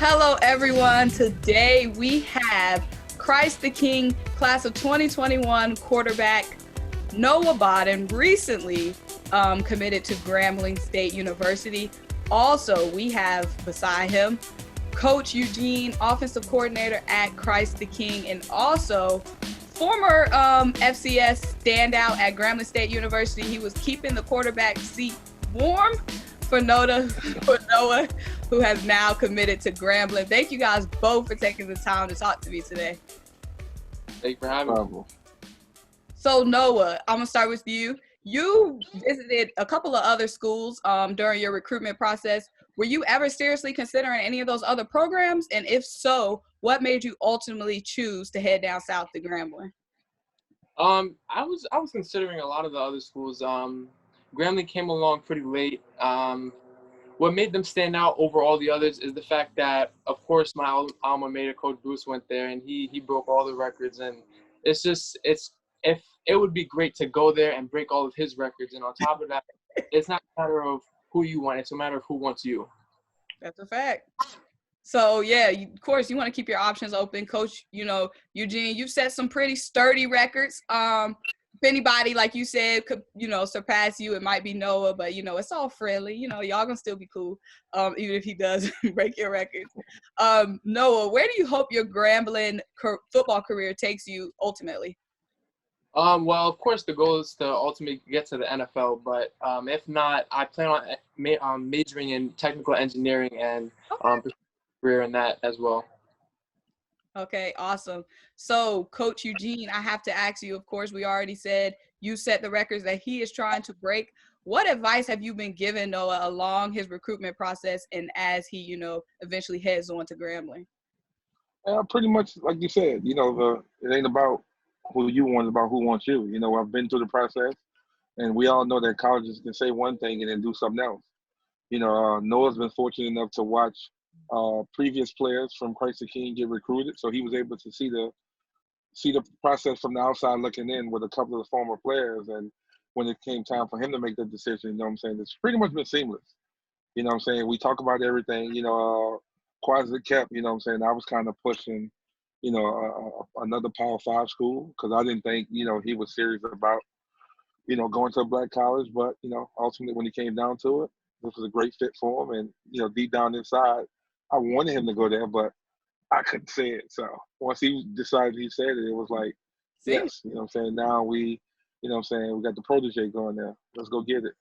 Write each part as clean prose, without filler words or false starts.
Hello, everyone. Today we have Christ the King, class of 2021 quarterback Noah Bodden, recently committed to Grambling State University. Also, we have beside him Coach Eugene, offensive coordinator at Christ the King, and also former FCS standout at Grambling State University. He was keeping the quarterback seat warm for Noah, who has now committed to Grambling. Thank you guys both for taking the time to talk to me today. Thank you for having me. So Noah, I'm gonna start with you. You visited a couple of other schools during your recruitment process. Were you ever seriously considering any of those other programs? And if so, what made you ultimately choose to head down south to Grambling? I was considering a lot of the other schools. Grambling came along pretty late. What made them stand out over all the others is the fact that, of course, my alma mater, Coach Bruce, went there and he broke all the records. And if it would be great to go there and break all of his records. And on top of that, it's not a matter of who you want; it's a matter of who wants you. That's a fact. So yeah, of course, you want to keep your options open, Coach. Eugene, you've set some pretty sturdy records. If anybody, like you said, could, surpass you, it might be Noah, but, it's all friendly. Y'all gonna still be cool, even if he does break your records. Noah, where do you hope your Grambling football career takes you ultimately? Well, of course, the goal is to ultimately get to the NFL, but if not, I plan on majoring in technical engineering and career in that as well. Okay, awesome. So, Coach Eugene, I have to ask you, of course, we already said you set the records that he is trying to break. What advice have you been given Noah along his recruitment process and as he, eventually heads on to Grambling? Pretty much like you said, it ain't about who you want, it's about who wants you. I've been through the process, and we all know that colleges can say one thing and then do something else. Noah's been fortunate enough to watch previous players from Christ the King get recruited, so he was able to see the process from the outside looking in with a couple of the former players. And when it came time for him to make the decision, it's pretty much been seamless. We talk about everything. Quasi kept. I was kind of pushing, another Power 5 school because I didn't think he was serious about going to a black college. But ultimately when he came down to it, this was a great fit for him. And deep down inside, I wanted him to go there, but I couldn't say it. So once he decided he said it, it was like, yes, now we got the protege going there. Let's go get it.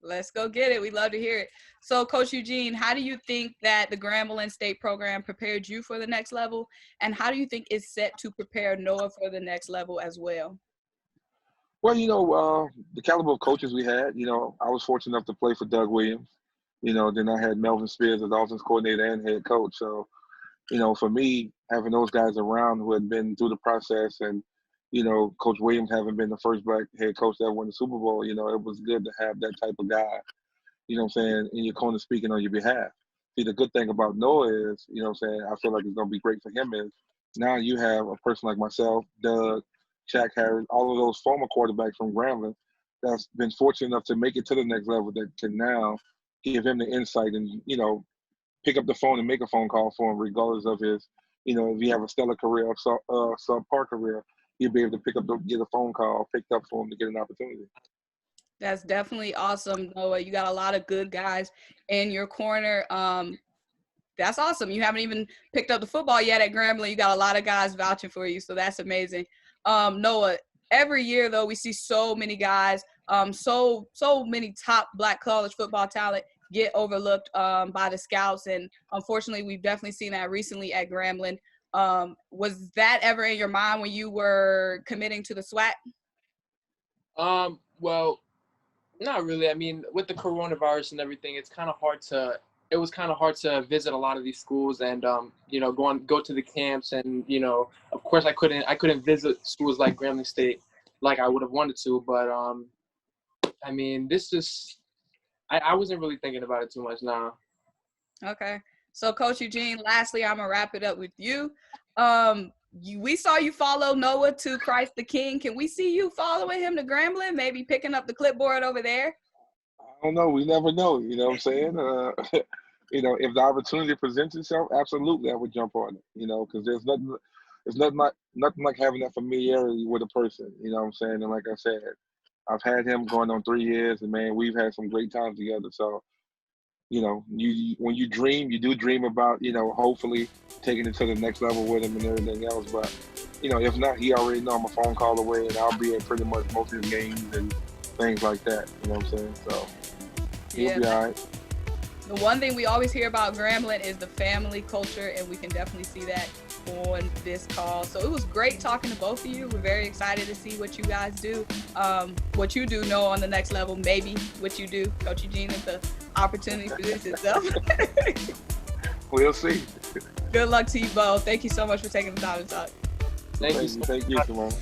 Let's go get it. We love to hear it. So Coach Eugene, how do you think that the Grambling State program prepared you for the next level? And how do you think it's set to prepare Noah for the next level as well? Well, the caliber of coaches we had, I was fortunate enough to play for Doug Williams. Then I had Melvin Spears as offense coordinator and head coach. So, for me, having those guys around who had been through the process and, Coach Williams having been the first black head coach that won the Super Bowl, it was good to have that type of guy, in your corner speaking on your behalf. See, the good thing about Noah is, I feel like it's going to be great for him is now you have a person like myself, Doug, Shaq Harris, all of those former quarterbacks from Grambling that's been fortunate enough to make it to the next level that can now give him the insight and, pick up the phone and make a phone call for him regardless of his, if you have a stellar career or subpar career, you'll be able to get a phone call picked up for him to get an opportunity. That's definitely awesome, Noah. You got a lot of good guys in your corner. That's awesome. You haven't even picked up the football yet at Grambling. You got a lot of guys vouching for you, so that's amazing. Noah, every year, though, we see so many guys, so many top black college football talent get overlooked by the scouts. And unfortunately, we've definitely seen that recently at Grambling. Was that ever in your mind when you were committing to the SWAC? Well, not really. I mean, with the coronavirus and everything, it was kind of hard to visit a lot of these schools and go to the camps. And of course I couldn't visit schools like Grambling State like I would have wanted to, but I mean, I wasn't really thinking about it too much now. Okay. So Coach Eugene, lastly, I'm gonna wrap it up with you. We saw you follow Noah to Christ the King. Can we see you following him to Grambling, maybe picking up the clipboard over there? I don't know. We never know. You know what I'm saying? you know, if the opportunity presents itself, absolutely, I would jump on it. You know, because there's nothing like having that familiarity with a person. You know what I'm saying? And like I said, I've had him going on 3 years, and man, we've had some great times together. So, you know, when you dream, you do dream about, you know, hopefully taking it to the next level with him and everything else. But, you know, if not, he already know I'm a phone call away, and I'll be at pretty much most of his games and things like that. You know what I'm saying? So he'll be all right. The one thing we always hear about Grambling is the family culture, and we can definitely see that on this call. So it was great talking to both of you. We're very excited to see what you guys do, what you do know on the next level, maybe what you do, Coach Eugene, if the opportunity for this itself. We'll see. Good luck to you both. Thank you so much for taking the time to talk. Thank you. Thank you, Simone.